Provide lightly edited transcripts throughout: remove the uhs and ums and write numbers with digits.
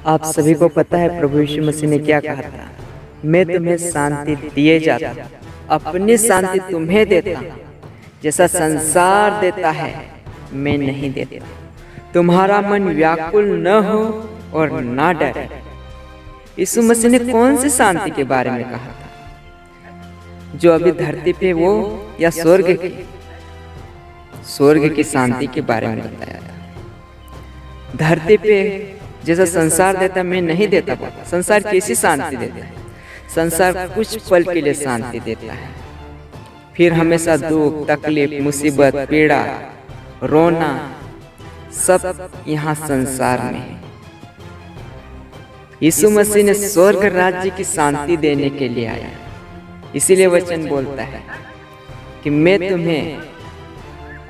आप सभी को पता है प्रभु यीशु मसीह ने क्या कहा था, मैं तुम्हें शांति दिए जाता, अपनी शांति तुम्हें देता, जैसा संसार देता है मैं नहीं देता। तुम्हारा मन व्याकुल न हो और ना डरे। यीशु मसीह ने कौन सी शांति के बारे में कहा था? जो अभी धरती पे वो या स्वर्ग की शांति के बारे में बताया था। धरती पे जैसा संसार देता मैं नहीं देता। संसार कैसी शांति देता है? संसार कुछ पल के लिए शांति देता है, फिर हमेशा दुख, तकलीफ, मुसीबत, पीड़ा, रोना सब यहाँ संसार में है। यीशु मसीह ने स्वर्ग राज्य की शांति देने के लिए आया। इसीलिए वचन बोलता है कि मैं तुम्हें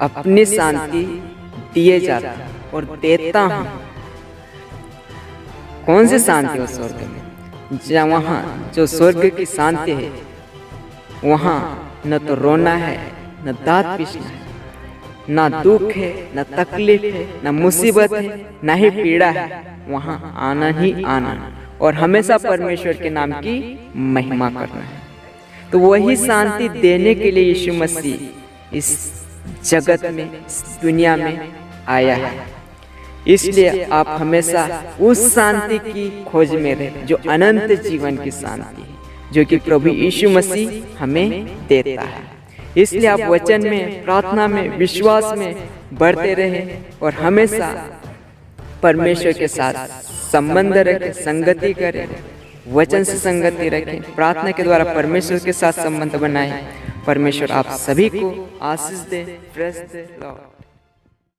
अपनी शांति दिए जाता और देता हूँ। कौन सी शांति हो स्वर्ग में? जहाँ वहाँ जो स्वर्ग की शांति है वहाँ न तो रोना है, न दांत पीसना है, ना दुख है, न तकलीफ है, न मुसीबत है, न ही पीड़ा है। वहाँ आना ही आना और हमेशा परमेश्वर के नाम की महिमा करना है। तो वही शांति देने के लिए यीशु मसीह इस जगत में, इस दुनिया में आया है। इसलिए आप हमेशा उस शांति की खोज में रहे जो अनंत जीवन की शांति है, जो कि प्रभु यीशु मसीह हमें देता है। इसलिए आप वचन में, प्रार्थना में, विश्वास में बढ़ते रहे और हमेशा परमेश्वर के साथ संबंध रखें, संगति करें, वचन से संगति रखें, प्रार्थना के द्वारा परमेश्वर के साथ संबंध बनाएं। परमेश्वर आप सभी को आशीष दे, प्रेस दे।